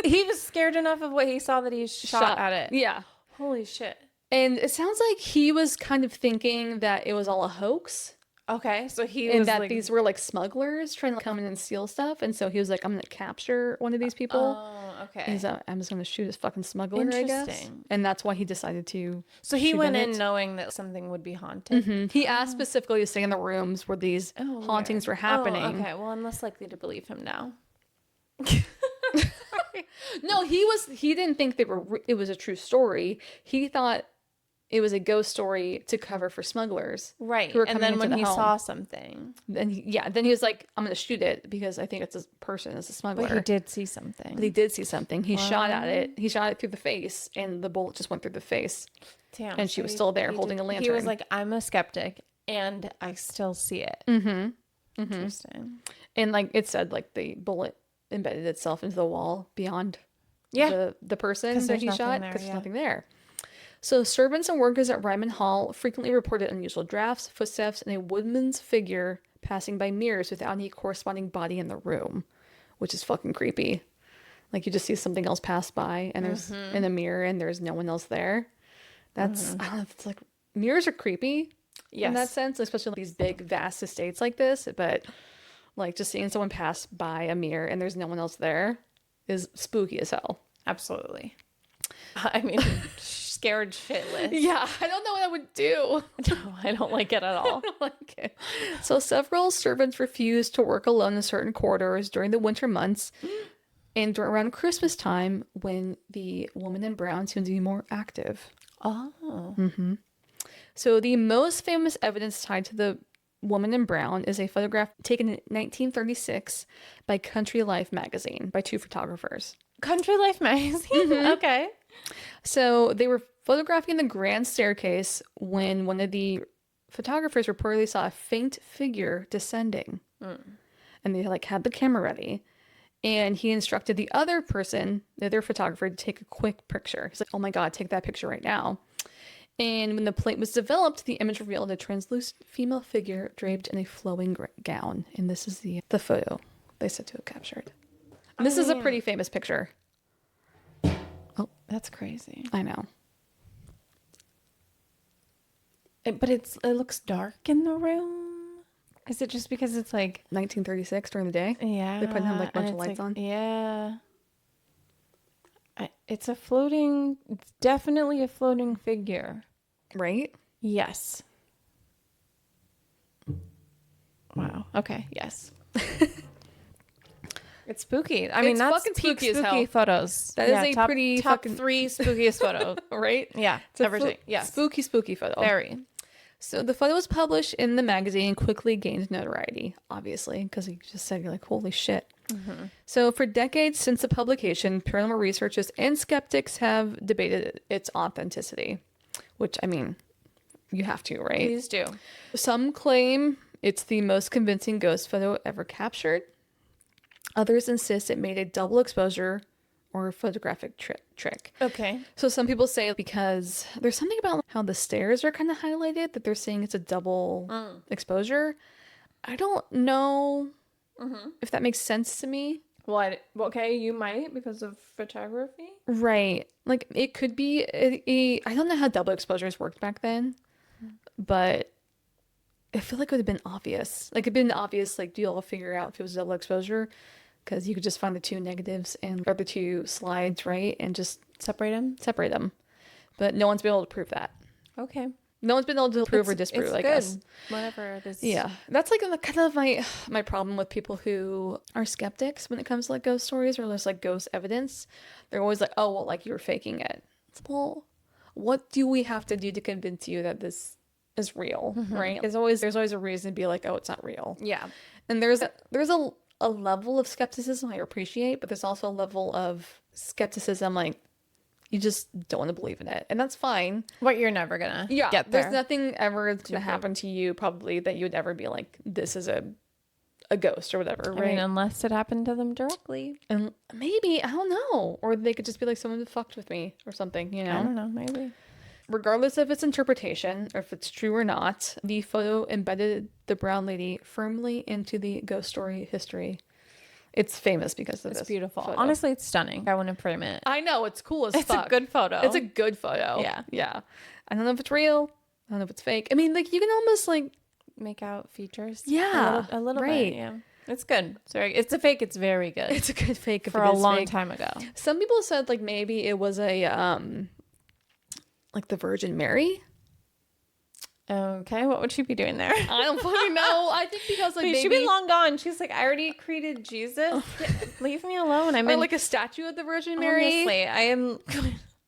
Speaker 3: he was scared enough of what he saw that he shot at it.
Speaker 2: Yeah.
Speaker 3: Holy shit.
Speaker 2: And it sounds like he was kind of thinking that it was all a hoax.
Speaker 3: Okay, so he
Speaker 2: And
Speaker 3: was
Speaker 2: that
Speaker 3: like,
Speaker 2: these were like smugglers trying to come in and steal stuff. And so he was like, I'm going to capture one of these people.
Speaker 3: oh, okay.
Speaker 2: He's I'm just going to shoot this fucking smuggler, I guess.
Speaker 3: Interesting.
Speaker 2: And that's why he decided to.
Speaker 3: So he
Speaker 2: shoot
Speaker 3: went
Speaker 2: at
Speaker 3: in
Speaker 2: it.
Speaker 3: knowing that something would be haunted.
Speaker 2: He asked specifically to stay in the rooms where these hauntings were happening.
Speaker 3: Oh, okay, well, I'm less likely to believe him now.
Speaker 2: No, he didn't think it was a true story. He thought it was a ghost story to cover for smugglers.
Speaker 3: Right.
Speaker 2: Who were
Speaker 3: And
Speaker 2: coming
Speaker 3: then
Speaker 2: into
Speaker 3: when
Speaker 2: the
Speaker 3: he
Speaker 2: home.
Speaker 3: saw something.
Speaker 2: Then he was like, I'm going to shoot it because I think it's a person, it's a smuggler.
Speaker 3: But he did see something.
Speaker 2: But he did see something. He shot at it. He shot it through the face, and the bullet just went through the face.
Speaker 3: Damn.
Speaker 2: And she was still there holding a
Speaker 3: He was
Speaker 2: lantern.
Speaker 3: like, I'm a skeptic, and I still see it. Interesting.
Speaker 2: And like it said, like the bullet embedded itself into the wall beyond the person
Speaker 3: 'Cause
Speaker 2: that
Speaker 3: there's
Speaker 2: he
Speaker 3: nothing
Speaker 2: shot
Speaker 3: there,
Speaker 2: because there's
Speaker 3: yeah.
Speaker 2: nothing there. So servants and workers at Raynham Hall frequently reported unusual drafts, footsteps, and a woman's figure passing by mirrors without any corresponding body in the room, which is fucking creepy. Like you just see something else pass by and there's in a mirror and there's no one else there. That's I don't know, it's like mirrors are creepy in that sense, especially like these big vast estates like this, but like just seeing someone pass by a mirror and there's no one else there is spooky as hell.
Speaker 3: Absolutely. I mean, scared shitless.
Speaker 2: Yeah, I don't know what I would do.
Speaker 3: No, I don't like it at all.
Speaker 2: I don't like it. So several servants refused to work alone in certain corridors during the winter months and around Christmas time when the woman in brown seemed to be more active.
Speaker 3: Oh.
Speaker 2: So the most famous evidence tied to the woman in brown is a photograph taken in 1936 by Country Life magazine by two photographers.
Speaker 3: Country Life magazine? Okay.
Speaker 2: So they were photographing the grand staircase when one of the photographers reportedly saw a faint figure descending. And they like had the camera ready. And he instructed the other person, the other photographer, to take a quick picture. He's like, oh my God, take that picture right now. And when the plate was developed, the image revealed a translucent female figure draped in a flowing gown. And this is the photo they said to have captured. And this is a pretty famous picture. Oh,
Speaker 3: That's crazy.
Speaker 2: I know.
Speaker 3: But it looks dark in the room. Is it just because it's like
Speaker 2: 1936 during the day?
Speaker 3: yeah?
Speaker 2: They put him like a bunch
Speaker 3: and
Speaker 2: of
Speaker 3: it's
Speaker 2: lights
Speaker 3: like-
Speaker 2: on?
Speaker 3: Yeah. It's definitely a floating figure.
Speaker 2: Right?
Speaker 3: Yes. Wow. Okay. Yes. It's spooky. I mean,
Speaker 2: It's
Speaker 3: that's
Speaker 2: fucking
Speaker 3: peak
Speaker 2: spooky as hell.
Speaker 3: photos.
Speaker 2: That is a
Speaker 3: top,
Speaker 2: pretty
Speaker 3: top
Speaker 2: fucking-
Speaker 3: 3 spookiest photo.
Speaker 2: Right?
Speaker 3: Yeah.
Speaker 2: It's a
Speaker 3: Everything. Yes.
Speaker 2: Spooky photo.
Speaker 3: Very.
Speaker 2: So the photo was published in the magazine and quickly gained notoriety, obviously, because you just said, you're like, holy shit.
Speaker 3: Mm-hmm.
Speaker 2: So for decades since the publication, paranormal researchers and skeptics have debated its authenticity, which, I mean, you have to, right?
Speaker 3: Please do.
Speaker 2: Some claim it's the most convincing ghost photo ever captured. Others insist it made a double exposure or photographic trick.
Speaker 3: Okay.
Speaker 2: So some people say because there's something about how the stairs are kind of highlighted that they're saying it's a double exposure. I don't know if that makes sense to me.
Speaker 3: What? Okay, you might because of photography.
Speaker 2: Right. Like it could be I don't know how double exposures worked back then, but I feel like it would have been obvious. Like it'd been obvious, like, do you all figure out if it was double exposure? Because you could just find the two negatives or the two slides, right? And just separate them. But no one's been able to prove that.
Speaker 3: Okay.
Speaker 2: No one's been able to prove or disprove,
Speaker 3: it's
Speaker 2: I
Speaker 3: good.
Speaker 2: guess.
Speaker 3: Whatever it is.
Speaker 2: Yeah. That's like kind of my problem with people who are skeptics when it comes to like ghost stories or just like ghost evidence. They're always like, oh, well, like you're faking it. It's, well, what do we have to do to convince you that this is real, right? There's always a reason to be like, oh, it's not real.
Speaker 3: Yeah.
Speaker 2: And there's a level of skepticism I appreciate, but there's also a level of skepticism like you just don't want to believe in it, and that's fine.
Speaker 3: What you're never gonna
Speaker 2: Yeah,
Speaker 3: get there.
Speaker 2: there's nothing ever to happen to you probably that you would ever be like, this is a ghost or whatever, right?
Speaker 3: I mean, unless it happened to them directly.
Speaker 2: And maybe, I don't know, or they could just be like, someone fucked with me or something, you know?
Speaker 3: I don't know. Maybe.
Speaker 2: Regardless of its interpretation or if it's true or not, the photo embedded the brown lady firmly into the ghost story history. It's famous because of this.
Speaker 3: It's beautiful.
Speaker 2: photo.
Speaker 3: Honestly, it's stunning. I want to frame it.
Speaker 2: I know, it's cool as
Speaker 3: It's
Speaker 2: fuck.
Speaker 3: a good photo.
Speaker 2: It's a good photo.
Speaker 3: Yeah.
Speaker 2: Yeah. I don't know if it's real. I don't know if it's fake. I mean, like, you can almost like,
Speaker 3: Make out features.
Speaker 2: Yeah,
Speaker 3: A little
Speaker 2: right.
Speaker 3: bit. Yeah. It's good. It's a fake. It's very good.
Speaker 2: it's a good fake if
Speaker 3: for
Speaker 2: it
Speaker 3: a
Speaker 2: is
Speaker 3: long
Speaker 2: fake.
Speaker 3: time ago.
Speaker 2: Some people said like maybe it was a like the Virgin Mary.
Speaker 3: Okay, what would she be doing there?
Speaker 2: I don't fucking know. I think because like
Speaker 3: Wait,
Speaker 2: maybe
Speaker 3: she'd be long gone. She's like, I already created Jesus. Leave me alone. I'm
Speaker 2: or
Speaker 3: in
Speaker 2: like a statue of the Virgin Mary.
Speaker 3: Honestly, I am.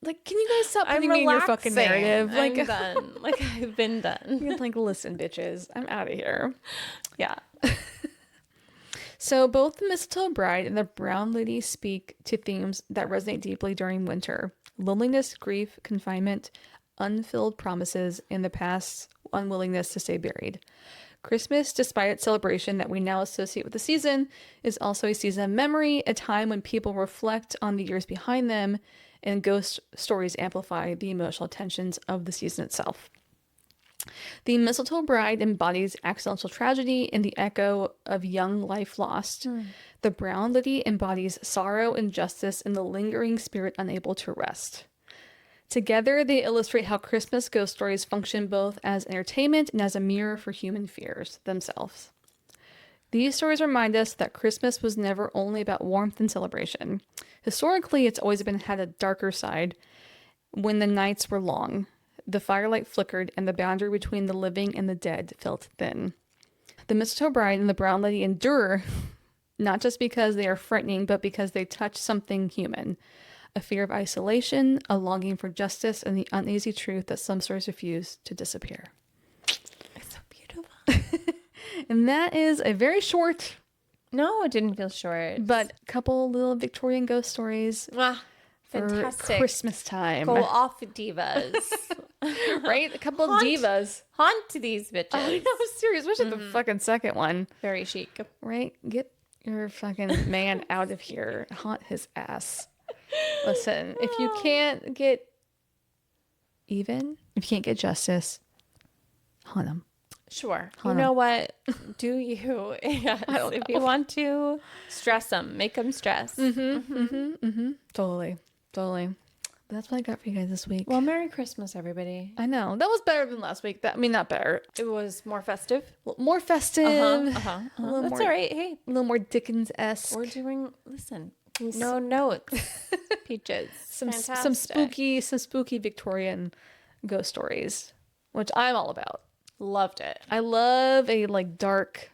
Speaker 2: Like, can you guys stop
Speaker 3: I'm
Speaker 2: putting me in your fucking
Speaker 3: relaxing.
Speaker 2: narrative? Like,
Speaker 3: I'm done. Like I've been done.
Speaker 2: you're like, listen, bitches, I'm out of here. Yeah. So both the Mistletoe Bride and the Brown Lady speak to themes that resonate deeply during winter: loneliness, grief, confinement, unfilled promises, and the past's unwillingness to stay buried. Christmas, despite its celebration that we now associate with the season, is also a season of memory, a time when people reflect on the years behind them, and ghost stories amplify the emotional tensions of the season itself. The Mistletoe Bride embodies accidental tragedy and the echo of young life lost. The Brown Lady embodies sorrow, injustice, and the lingering spirit unable to rest. Together, they illustrate how Christmas ghost stories function both as entertainment and as a mirror for human fears themselves. These stories remind us that Christmas was never only about warmth and celebration. Historically, it's always had a darker side. When the nights were long, the firelight flickered, and the boundary between the living and the dead felt thin. The Mistletoe Bride and the Brown Lady endure, not just because they are frightening, but because they touch something human. A fear of isolation, a longing for justice, and the uneasy truth that some stories refuse to disappear.
Speaker 3: It's so beautiful.
Speaker 2: And that is a very short,
Speaker 3: No, it didn't feel short.
Speaker 2: but couple little Victorian ghost stories
Speaker 3: Ah,
Speaker 2: for
Speaker 3: fantastic.
Speaker 2: Christmas time.
Speaker 3: Go off, divas.
Speaker 2: Right? A couple of divas.
Speaker 3: Haunt these bitches.
Speaker 2: I know, I'm serious. Especially the fucking second one.
Speaker 3: Very chic.
Speaker 2: Right? Get your fucking man out of here. Haunt his ass. Listen, if you can't get even, if you can't get justice, haunt him.
Speaker 3: Sure.
Speaker 2: Haunt
Speaker 3: you
Speaker 2: 'em.
Speaker 3: know what? Do you? Yes. If you want to, stress them. Make them stress.
Speaker 2: Totally. That's what I got for you guys this week.
Speaker 3: Well, Merry Christmas, everybody.
Speaker 2: I know. That was better than last week. Not better.
Speaker 3: It was more festive.
Speaker 2: More festive.
Speaker 3: That's
Speaker 2: more,
Speaker 3: all right. Hey,
Speaker 2: a little more Dickens-esque.
Speaker 3: we're doing, listen, no notes. Peaches.
Speaker 2: Some
Speaker 3: Fantastic.
Speaker 2: spooky Victorian ghost stories, which I'm all about.
Speaker 3: Loved it.
Speaker 2: I love a like dark,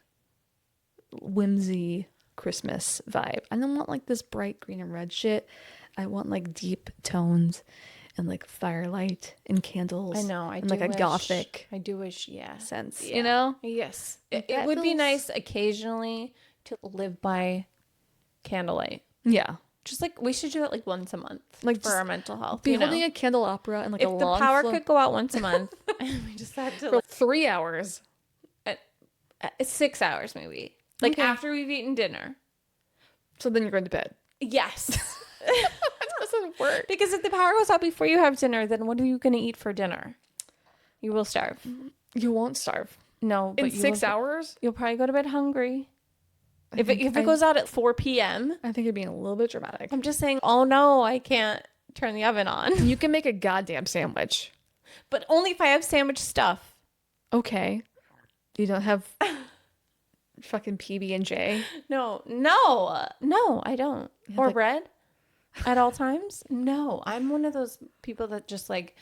Speaker 2: whimsy Christmas vibe. I don't want like this bright green and red shit. I want like deep tones and like firelight and candles.
Speaker 3: I know.
Speaker 2: And like a gothic
Speaker 3: I do wish, yeah.
Speaker 2: sense,
Speaker 3: Yeah.
Speaker 2: you know?
Speaker 3: Yes.
Speaker 2: Like
Speaker 3: It
Speaker 2: that
Speaker 3: would be
Speaker 2: feels-
Speaker 3: nice occasionally to live by candlelight.
Speaker 2: Yeah.
Speaker 3: Just like we should do it like once a month,
Speaker 2: Like,
Speaker 3: for
Speaker 2: just
Speaker 3: our mental health.
Speaker 2: Be
Speaker 3: you know?
Speaker 2: holding a candelabra and like
Speaker 3: If
Speaker 2: a
Speaker 3: the
Speaker 2: long
Speaker 3: power
Speaker 2: flow-
Speaker 3: could go out once a month, and we just had to
Speaker 2: for 3 hours.
Speaker 3: like, 6 hours maybe, like
Speaker 2: Okay.
Speaker 3: after we've eaten dinner.
Speaker 2: So then you're going to bed.
Speaker 3: Yes.
Speaker 2: That doesn't work.
Speaker 3: Because if the power goes out before you have dinner, then what are you going to eat for dinner? You will starve.
Speaker 2: You won't starve.
Speaker 3: No, but
Speaker 2: In 6 hours?
Speaker 3: you'll probably go to bed hungry. If
Speaker 2: think
Speaker 3: it goes out at 4 p.m.,
Speaker 2: I think you're being a little bit dramatic.
Speaker 3: I'm just saying, oh no, I can't turn the oven on.
Speaker 2: You can make a goddamn sandwich.
Speaker 3: But only if I have sandwich stuff.
Speaker 2: Okay. You don't have fucking PB&J?
Speaker 3: No, I don't. Or
Speaker 2: like-
Speaker 3: bread at all times. No, I'm one of those people that just like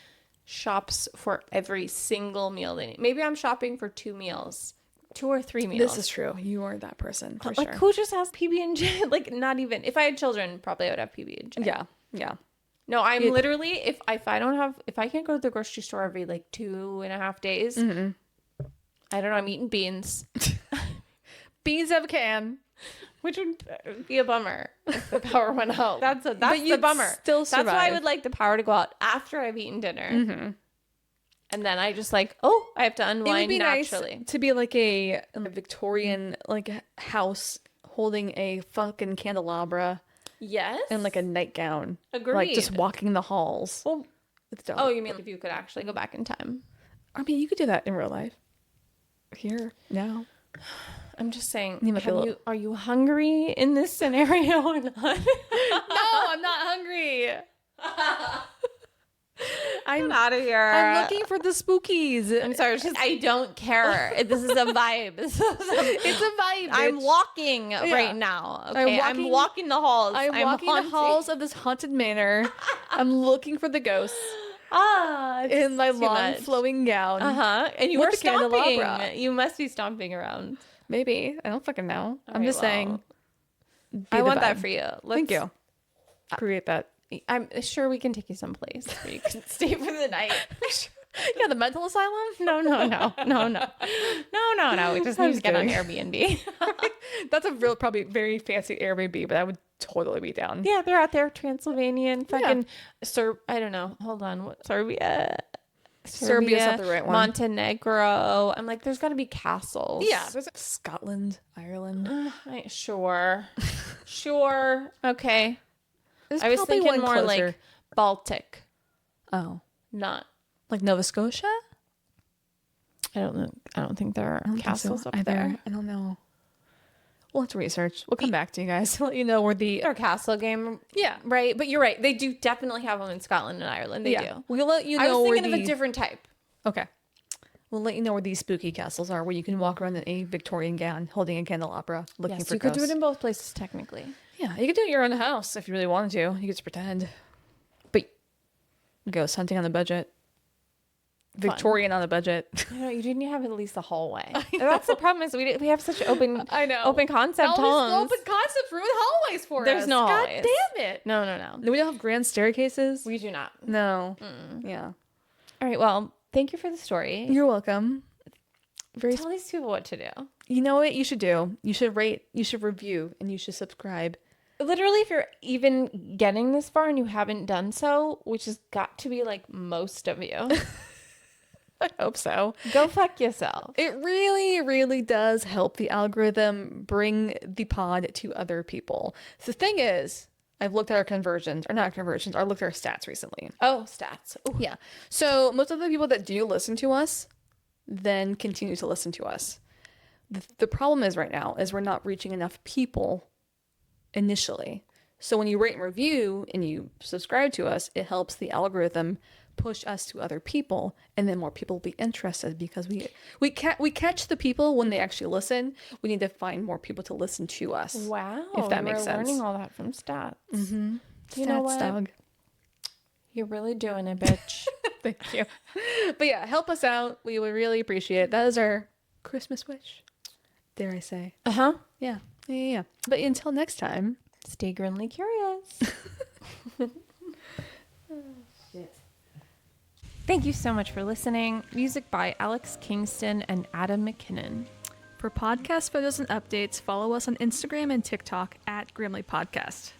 Speaker 3: shops for every single meal they need. Maybe I'm shopping for 2 meals, 2 or 3 meals.
Speaker 2: This is true. You are that person, for
Speaker 3: like
Speaker 2: sure.
Speaker 3: who just has PB&J? Like not even. If I had children, probably I would have PB&J.
Speaker 2: Yeah. Yeah.
Speaker 3: No, I'm literally if I can't go to the grocery store every like 2.5 days, I don't know. I'm eating beans,
Speaker 2: Beans out of a can.
Speaker 3: which would be a bummer if the power went out. That's the
Speaker 2: you'd
Speaker 3: bummer.
Speaker 2: still
Speaker 3: That's why I
Speaker 2: survive.
Speaker 3: would like the power to go out after I've eaten dinner, and then I just like I have to
Speaker 2: It would
Speaker 3: unwind
Speaker 2: be
Speaker 3: naturally.
Speaker 2: nice to be like a Victorian like house holding a fucking candelabra
Speaker 3: Yes,
Speaker 2: and like a nightgown.
Speaker 3: Agreed.
Speaker 2: Like just walking the halls.
Speaker 3: Well,
Speaker 2: It's dope.
Speaker 3: oh, you mean if you could actually go back in time?
Speaker 2: I mean, you could do that in real life. Here, now.
Speaker 3: I'm just saying.
Speaker 2: You might be a little-
Speaker 3: Are you hungry in this scenario or not?
Speaker 2: No, I'm not hungry. I'm
Speaker 3: out of here.
Speaker 2: I'm looking for the spookies.
Speaker 3: I'm sorry. It's just I don't care. This is a vibe.
Speaker 2: It's a vibe.
Speaker 3: I'm
Speaker 2: bitch.
Speaker 3: walking right now. Okay, I'm
Speaker 2: walking-
Speaker 3: walking the halls.
Speaker 2: I'm walking the
Speaker 3: haunting.
Speaker 2: halls of this haunted manor. I'm looking for the ghosts
Speaker 3: It's
Speaker 2: in my
Speaker 3: too
Speaker 2: long
Speaker 3: much.
Speaker 2: flowing gown.
Speaker 3: And you
Speaker 2: With
Speaker 3: were
Speaker 2: the
Speaker 3: stomping.
Speaker 2: candelabra.
Speaker 3: You must be stomping around.
Speaker 2: Maybe. I don't fucking know. I'm
Speaker 3: right,
Speaker 2: just saying.
Speaker 3: well, I want that for you.
Speaker 2: Thank you. Create that.
Speaker 3: I'm sure we can take you someplace where you can stay for the night.
Speaker 2: Yeah, the mental asylum?
Speaker 3: No. We just
Speaker 2: I'm
Speaker 3: need to
Speaker 2: just
Speaker 3: get on
Speaker 2: kidding.
Speaker 3: Airbnb.
Speaker 2: That's a real, probably very fancy Airbnb, but I would totally be down.
Speaker 3: Yeah, they're out there, Transylvanian, fucking I don't know. Hold on, what Serbia?
Speaker 2: Serbia's not the right one.
Speaker 3: Montenegro. I'm like, there's got to be castles.
Speaker 2: Yeah, there's Scotland, Ireland.
Speaker 3: Sure. Okay.
Speaker 2: There's
Speaker 3: I was
Speaker 2: probably
Speaker 3: thinking
Speaker 2: one
Speaker 3: more
Speaker 2: closer.
Speaker 3: like Baltic,
Speaker 2: Oh,
Speaker 3: not.
Speaker 2: like Nova Scotia?
Speaker 3: I don't think there are
Speaker 2: I don't think
Speaker 3: castles
Speaker 2: so
Speaker 3: up
Speaker 2: either.
Speaker 3: there.
Speaker 2: I don't know. We'll have to research. We'll come back to you guys to let you know where the
Speaker 3: Or castle game,
Speaker 2: yeah.
Speaker 3: right? But you're right. They do definitely have them in Scotland and Ireland. They do.
Speaker 2: We'll let you know.
Speaker 3: I was
Speaker 2: where
Speaker 3: thinking of
Speaker 2: the...
Speaker 3: a different type.
Speaker 2: Okay. We'll let you know where these spooky castles are, where you can walk around in a Victorian gown, holding a candelabra, looking
Speaker 3: Yes,
Speaker 2: for
Speaker 3: you could
Speaker 2: ghosts.
Speaker 3: do it in both places technically.
Speaker 2: Yeah, you could do it in your own house if you really wanted to. You could just pretend. But ghost hunting on a budget. Victorian on a budget.
Speaker 3: You didn't have at least the hallway. That's the problem is we have such open
Speaker 2: I know.
Speaker 3: open concept
Speaker 2: All
Speaker 3: homes.
Speaker 2: these open concept ruined hallways for
Speaker 3: There's
Speaker 2: us.
Speaker 3: no
Speaker 2: God
Speaker 3: hallways.
Speaker 2: damn it.
Speaker 3: No.
Speaker 2: We don't have grand staircases.
Speaker 3: We do not.
Speaker 2: No. Yeah.
Speaker 3: All right. Well, thank you for the story.
Speaker 2: You're welcome. Very.
Speaker 3: Tell these people what to do.
Speaker 2: You know what you should do? You should rate, you should review, and you should subscribe.
Speaker 3: Literally, if you're even getting this far and you haven't done so, which has got to be like most of you,
Speaker 2: I hope so.
Speaker 3: go fuck yourself.
Speaker 2: It really, really does help the algorithm bring the pod to other people. So the thing is, I've looked at our conversions, or not conversions, I looked at our stats recently.
Speaker 3: Oh, stats. Ooh.
Speaker 2: Yeah. So most of the people that do listen to us then continue to listen to us. The problem is right now is we're not reaching enough people initially. So when you rate and review and you subscribe to us, it helps the algorithm push us to other people, and then more people will be interested because we catch the people when they actually listen. We need to find more people to listen to us.
Speaker 3: Wow.
Speaker 2: If that makes sense.
Speaker 3: Learning all that from stats.
Speaker 2: Mm-hmm.
Speaker 3: You know
Speaker 2: Stats,
Speaker 3: what?
Speaker 2: dog.
Speaker 3: You're really doing it, bitch.
Speaker 2: Thank you. But yeah, help us out. We would really appreciate it. That is our Christmas wish. Dare I say?
Speaker 3: Uh-huh.
Speaker 2: Yeah. Yeah. But until next time,
Speaker 3: Stay grimly curious. Thank you so much for listening. Music by Alex Kingston and Adam McKinnon.
Speaker 1: For podcast photos and updates, follow us on Instagram and TikTok at Grimly Podcast.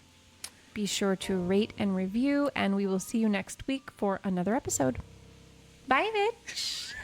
Speaker 3: Be sure to rate and review, and we will see you next week for another episode. Bye, bitch.